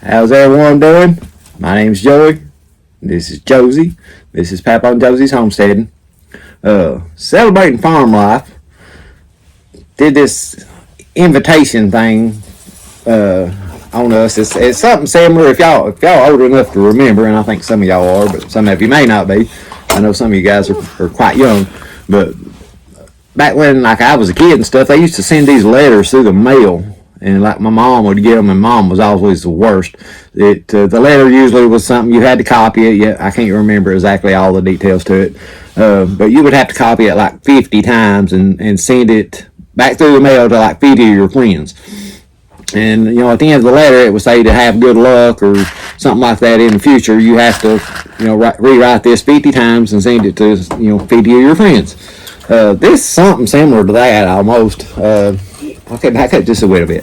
How's everyone doing? My name's Joey. This is Josie. This is Papa and Josie's Homesteading. Celebrating farm life. Did this invitation thing on us. It's something similar. If y'all old enough to remember, and I think some of y'all are, but some of you may not be. I know some of you guys are quite young, but back when like I was a kid and stuff, they used to send these letters through the mail, and like my mom would get them, and Mom was always the worst. The letter usually was something you had to copy it. Yeah, I can't remember exactly all the details to it, but you would have to copy it like 50 times and send it back through the mail to like 50 of your friends. And you know, at the end of the letter, it would say to have good luck or something like that in the future. You have to, you know, rewrite this 50 times and send it to 50 of your friends. This is something similar to that almost. Okay, back up just a little bit.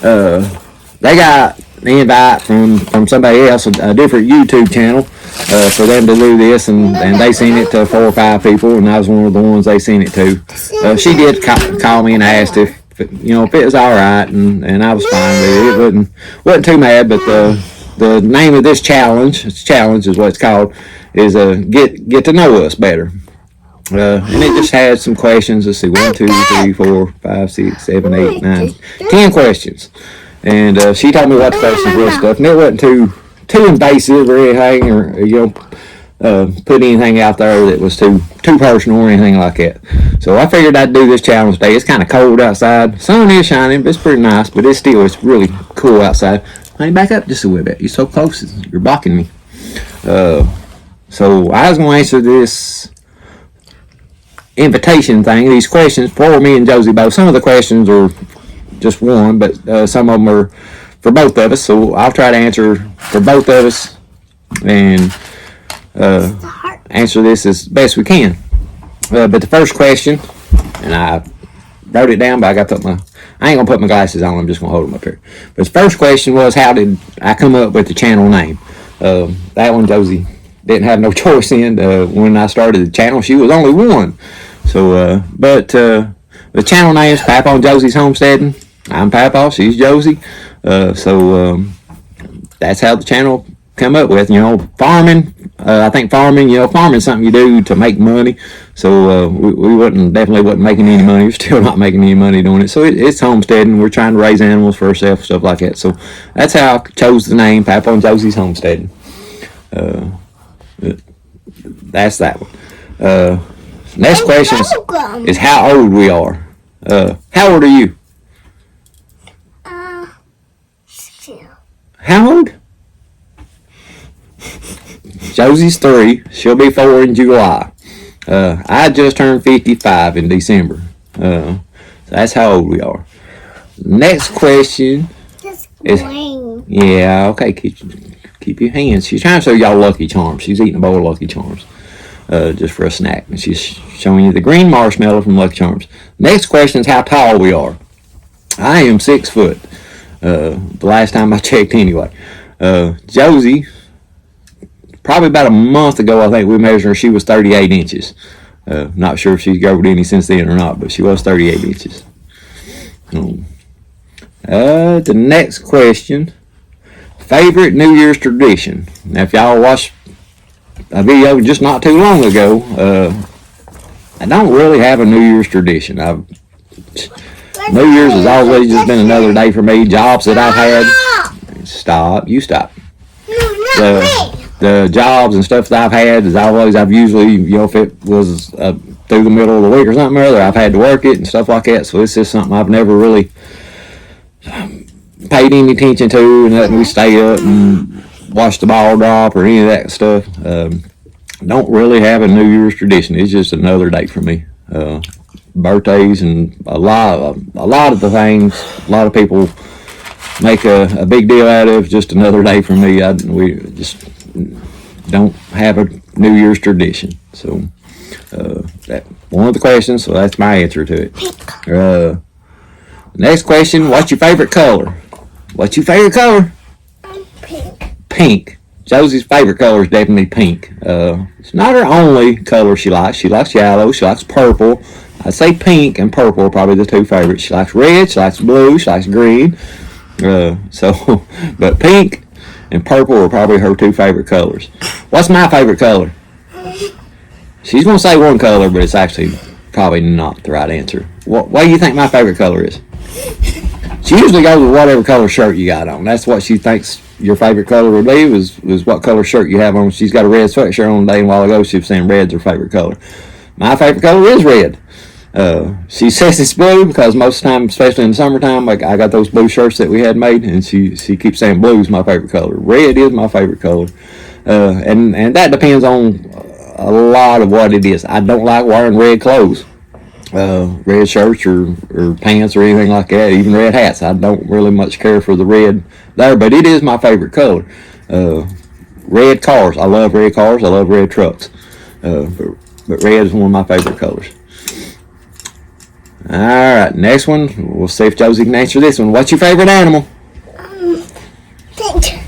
They got the invite from somebody else, a different YouTube channel, for them to do this, and they sent it to 4 or 5 people, and I was one of the ones they sent it to. She did call me and asked if it was all right, and I was fine with it. It wasn't too mad, but the name of this challenge is what it's called, is get to know us better. And it just had some questions. Let's see, 1, 2, 3, 4, 5, 6, 7, 8, 9, 10 questions. And she told me what the questions were and stuff, and it wasn't too invasive or anything, or put anything out there that was too personal or anything like that. So I figured I'd do this challenge today. It's kind of cold outside. The sun is shining, but it's pretty nice. But it's really cool outside. Honey, back up just a little bit. You're so close. You're blocking me. So I was going to answer this invitation thing, these questions for me and Josie both. Some of the questions are just one, but some of them are for both of us. So I'll try to answer for both of us and answer this as best we can. But the first question, and I wrote it down, but I ain't gonna put my glasses on. I'm just gonna hold them up here. But the first question was, how did I come up with the channel name? That one Josie didn't have no choice in. When I started the channel, she was only one. So, but the channel name is Papa and Josie's Homesteading. I'm Papa, she's Josie. So that's how the channel come up with. Farming. I think farming is something you do to make money. So we definitely wasn't making any money. We're still not making any money doing it. So it's homesteading. We're trying to raise animals for ourselves, stuff like that. So that's how I chose the name Papa and Josie's Homesteading. That's that one. Next question is how old we are. How old are you? How old? Josie's 3. She'll be 4 in July. I just turned 55 in December. So that's how old we are. Next question is... Yeah, okay, keep your hands. She's trying to show y'all Lucky Charms. She's eating a bowl of Lucky Charms just for a snack. And she's showing you the green marshmallow from Lucky Charms. Next question is how tall we are. I am 6 foot. The last time I checked anyway. Josie, probably about a month ago, I think we measured her. She was 38 inches. Not sure if she's grown any since then or not, but she was 38 inches. The next question, favorite New Year's tradition. Now, if y'all watched a video just not too long ago, I don't really have a New Year's tradition. New Year's has always just been another day for me. Jobs that I've had. Stop. You stop. The jobs and stuff that I've had is I've usually, if it was through the middle of the week or something or other, I've had to work it and stuff like that. So it's just something I've never really paid any attention to, and letting me stay up and watch the ball drop or any of that stuff. Don't really have a New Year's tradition. It's just another day for me. Birthdays and a lot of the things a lot of people make a big deal out of, just another day for me. We just don't have a New Year's tradition. So that one of the questions, so that's my answer to it. Next question, what's your favorite color? What's your favorite color? Pink. Pink. Josie's favorite color is definitely pink. It's not her only color she likes. She likes yellow. She likes purple. I'd say pink and purple are probably the two favorites. She likes red. She likes blue. She likes green. So, but pink and purple are probably her two favorite colors. What's my favorite color? She's gonna say one color, but it's actually probably not the right answer. What do you think my favorite color is? She usually goes with whatever color shirt you got on. That's what she thinks your favorite color would be, was what color shirt you have on. She's got a red sweatshirt on today, and a while ago she was saying red's her favorite color. My favorite color is red. She says it's blue because most of the time, especially in the summertime, like I got those blue shirts that we had made, and she keeps saying blue is my favorite color. Red is my favorite color. And that depends on a lot of what it is. I don't like wearing red clothes. Red shirts or pants or anything like that, even red hats. I don't really much care for the red there, but it is my favorite color. Red cars. I love red cars. I love red trucks. But red is one of my favorite colors. Alright, next one. We'll see if Josie can answer this one. What's your favorite animal? Pig.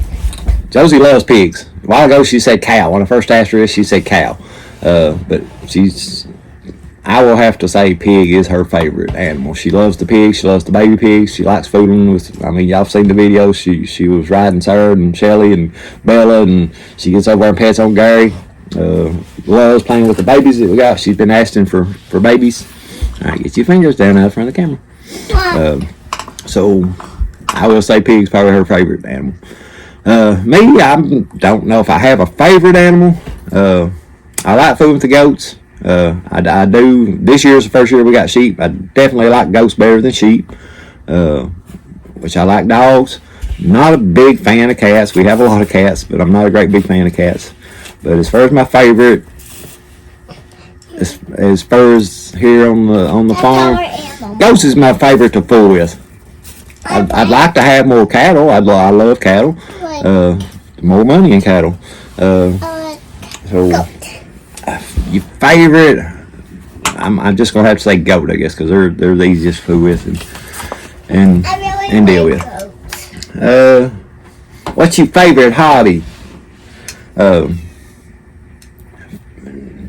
Josie loves pigs. A while ago she said cow. When I first asked her this, she said cow. But I will have to say pig is her favorite animal. She loves the pigs. She loves the baby pigs. She likes fooding with, y'all seen the video. She was riding Sarah and Shelly and Bella, and she gets over and pets on Gary. Loves playing with the babies that we got. She's been asking for babies. All right, get your fingers down out in front of the camera. So I will say pig's probably her favorite animal. Me, I don't know if I have a favorite animal. I like food with the goats. I do. This year's the first year we got sheep. I definitely like goats better than sheep, which I like dogs. Not a big fan of cats. We have a lot of cats, but I'm not a great big fan of cats. But as far as my favorite, as far as here on the farm, goats is my favorite to fool with. I'd like to have more cattle. I love cattle. More money in cattle. So. Your favorite? I'm just gonna have to say goat, I guess, because they're the easiest to fool with and deal with. What's your favorite hobby?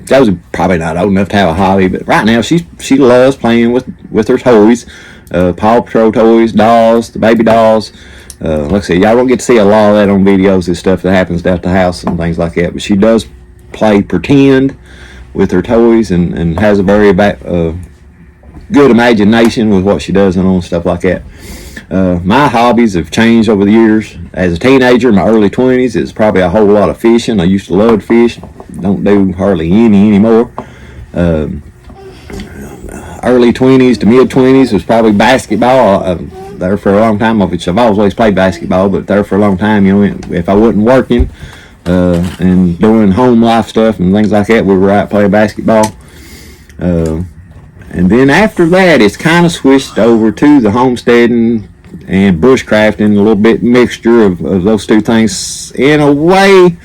Josie probably not old enough to have a hobby, but right now she loves playing with her toys, Paw Patrol toys, dolls, the baby dolls. Like I said, y'all don't get to see a lot of that on videos and stuff that happens down at the house and things like that, but she does play pretend with her toys and has a very good imagination with what she does and stuff like that. My hobbies have changed over the years. As a teenager, in my early 20s, it's probably a whole lot of fishing. I used to love to fish. Don't do hardly any anymore. Early 20s to mid 20s was probably basketball. There for a long time, which I've always played basketball, but there for a long time, if I wasn't working and doing home life stuff and things like that, we were out playing basketball. And then after that, it's kind of switched over to the homesteading and bushcrafting, a little bit mixture of those two things. In a way,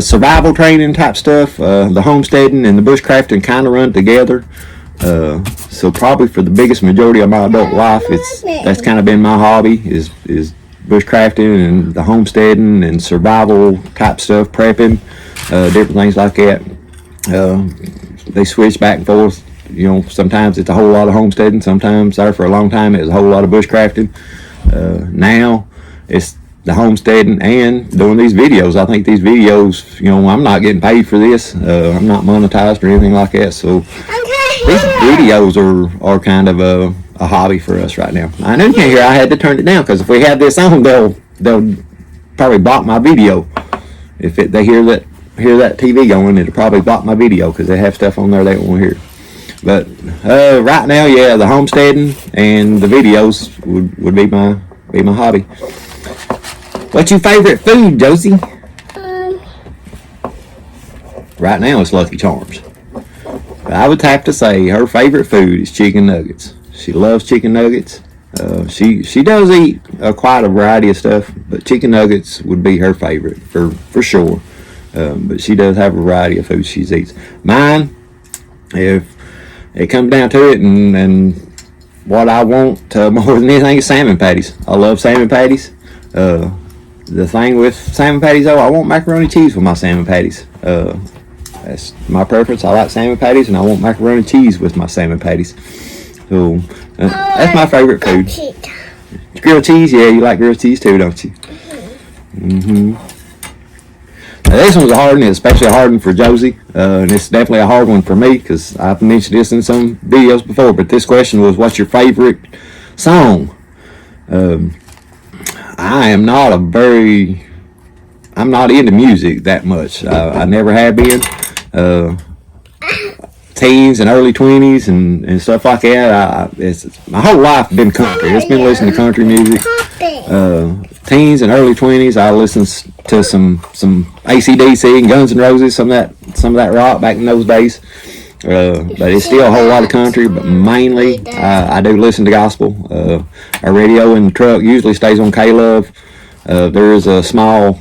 survival training type stuff, the homesteading and the bushcrafting kind of run together. So probably for the biggest majority of my adult life, that's kind of been my hobby, is bushcrafting and the homesteading and survival type stuff, prepping, different things like that. They switch back and forth. Sometimes it's a whole lot of homesteading. Sometimes there for a long time it was a whole lot of bushcrafting. Now it's the homesteading and doing these videos. I think these videos, I'm not getting paid for this. I'm not monetized or anything like that. So these videos are kind of a hobby for us right now. I know you can't hear. I had to turn it down because if we have this on, they'll probably block my video. If they hear that TV going, it'll probably block my video because they have stuff on there they don't want to hear. But right now, yeah, the homesteading and the videos would be my hobby. What's your favorite food, Josie? Right now, it's Lucky Charms. But I would have to say her favorite food is chicken nuggets. She loves chicken nuggets. She does eat quite a variety of stuff, but chicken nuggets would be her favorite for sure. But she does have a variety of food she eats. Mine, if it comes down to it, and what I want more than anything is salmon patties. I love salmon patties. The thing with salmon patties, though, I want macaroni cheese with my salmon patties. That's my preference. I like salmon patties, and I want macaroni cheese with my salmon patties. So that's my favorite food. Grilled cheese? Yeah, you like grilled cheese too, don't you? Mm-hmm. Now, this one's a hard one, especially a hard one for Josie. And it's definitely a hard one for me because I've mentioned this in some videos before. But this question was, what's your favorite song? I'm not into music that much. I never have been. Teens and early 20s and stuff like that. My whole life been country. It's been listening to country music. Teens and early 20s, I listened to some AC/DC and Guns N' Roses, some of that rock back in those days. But it's still a whole lot of country. But mainly, I do listen to gospel. Our radio in the truck usually stays on K-Love. There is a small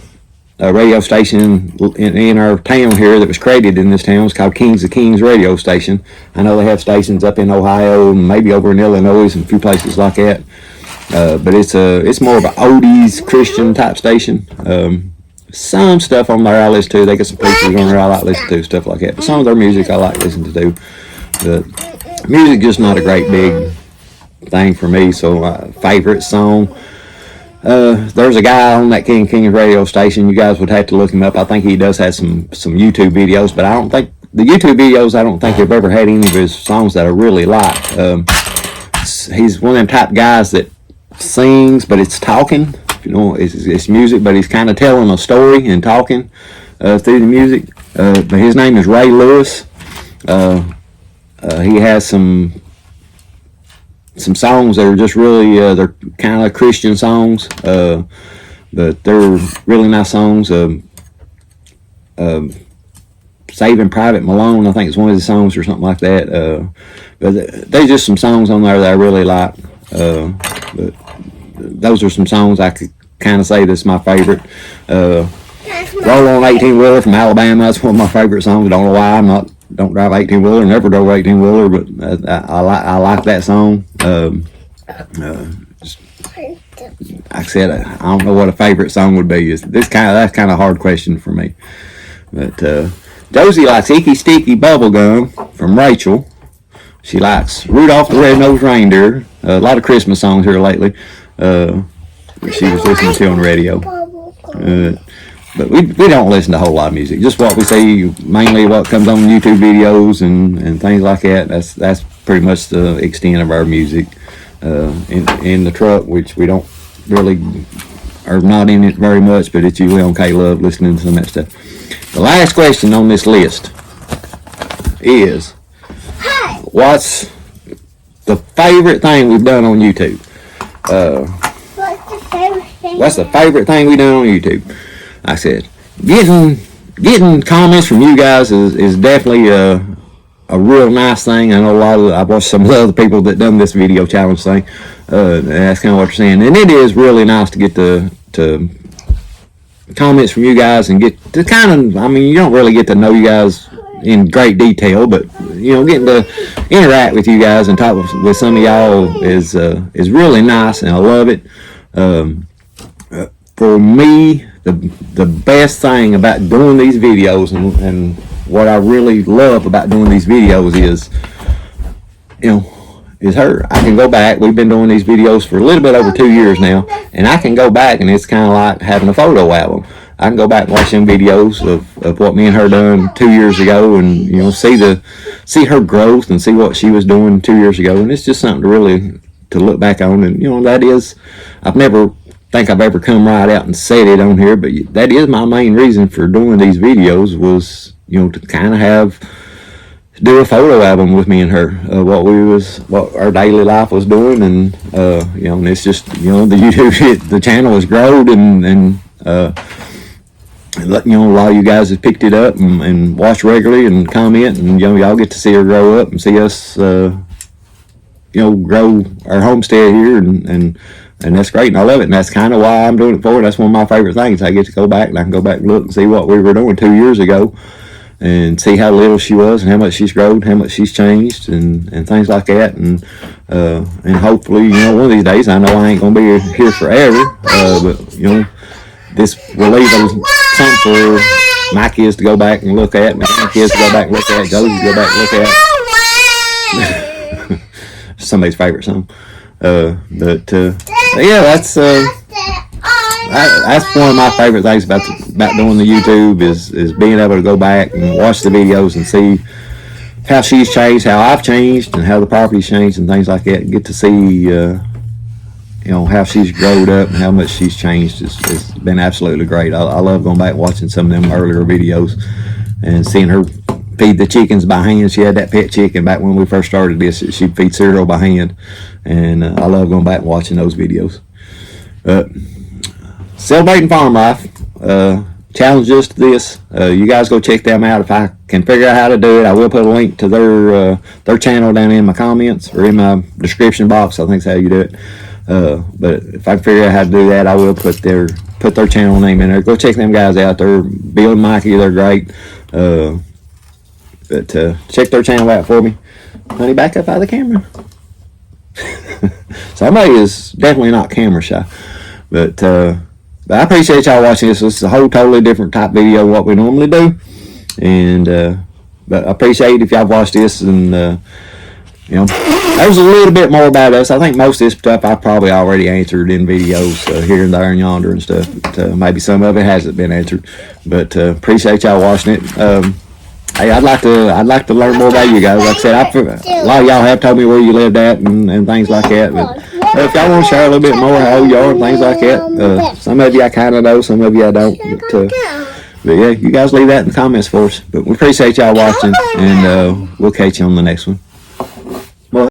radio station in our town here that was created in this town. It's called Kings of Kings radio station. I know they have stations up in Ohio and maybe over in Illinois and a few places like that. But it's more of an oldies Christian type station. Some stuff on there I listen to. They got some preachers on there I like to listen to, stuff like that. But some of their music I like to listen to. But music just not a great big thing for me. So favorite song. There's a guy on that King of Kings radio station. You guys would have to look him up. I think he does have some YouTube videos, but I don't think the YouTube videos. I don't think I've ever had any of his songs that I really like. He's one of them type guys that sings, but it's talking. You know, it's music, but he's kind of telling a story and talking through the music. But his name is Ray Lewis. He has some songs that are just really they're kind of Christian songs, but they're really nice songs. Saving Private Malone, I think it's one of the songs or something like that. But there's just some songs on there that I really like. But those are some songs I could kind of say that's my favorite. Roll On 18-Wheeler from Alabama, that's one of my favorite songs. I don't know why. Don't drive 18-wheeler, never drove 18-wheeler, but I like that song. Like I said, I don't know what a favorite song would be. That's kind of a hard question for me. But Josie likes Icky Sticky Bubblegum from Rachel. She likes Rudolph the Red-Nosed Reindeer. A lot of Christmas songs here lately. She was listening to on the radio. But we don't listen to a whole lot of music. Just what we see, mainly what comes on YouTube videos and things like that. That's pretty much the extent of our music in the truck, which we don't really are not in it very much, but it's usually on K-Love listening to some of that stuff. The last question on this list is, what's the favorite thing we've done on YouTube? What's the favorite thing we've done on YouTube? I said, getting comments from you guys is definitely a real nice thing. I know I've watched some of the other people that done this video challenge thing. That's kind of what you're saying, and it is really nice to get to comments from you guys and get to kind of. I mean, you don't really get to know you guys in great detail, but you know, getting to interact with you guys and talk with some of y'all is really nice, and I love it. For me, the best thing about doing these videos and what I really love about doing these videos is her. I can go back. We've been doing these videos for a little bit over 2 years now, and I can go back, and it's kind of like having a photo album. I can go back and watch them videos of what me and her done 2 years ago, and see her growth and see what she was doing 2 years ago, and it's just something to look back on. And that is, I've never think I've ever come right out and said it on here, but that is my main reason for doing these videos was to kind of do a photo album with me and her, what our daily life was doing, and and it's just the YouTube the channel has grown, and a lot of you guys have picked it up and watch regularly and comment, and y'all get to see her grow up and see us grow our homestead here, and that's great, and I love it, and that's kind of why I'm doing it for. That's one of my favorite things. I get to go back, and I can go back and look and see what we were doing 2 years ago, and see how little she was, and how much she's grown, how much she's changed, and things like that, and hopefully, one of these days, I know I ain't gonna be here forever, but this will leave something for my kids to go back and look at, my kids to go back and look at, Josie to go back and look at. Somebody's favorite song. But yeah, that's one of my favorite things about doing the YouTube is being able to go back and watch the videos and see how she's changed, how I've changed, and how the property's changed and things like that. Get to see how she's grown up and how much she's changed. It's been absolutely great. I love going back and watching some of them earlier videos and seeing her feed the chickens by hand. She had that pet chicken back when we first started this. She'd feed cereal by hand, and I love going back and watching those videos. Celebrating Farm Life challenged us to this. You guys go check them out. If I can figure out how to do it, I will put a link to their channel down in my comments or in my description box. I think that's how you do it. But if I can figure out how to do that, I will put their channel name in there. Go check them guys out. They're Bill and Mikey. They're great. But check their channel out for me. Honey, back up out of the camera. Somebody is definitely not camera shy. But I appreciate y'all watching this. This is a whole totally different type video than what we normally do. And but I appreciate if y'all watched this and there's a little bit more about us. I think most of this stuff I probably already answered in videos here and there and yonder and stuff. But, maybe some of it hasn't been answered. But appreciate y'all watching it. Hey, I'd like to learn more about you guys. Like I said, a lot of y'all have told me where you lived at and things like that. But if y'all want to share a little bit more how old you are and things like that, some of you I kind of know, some of you I don't. But yeah, you guys leave that in the comments for us. But we appreciate y'all watching, and we'll catch you on the next one.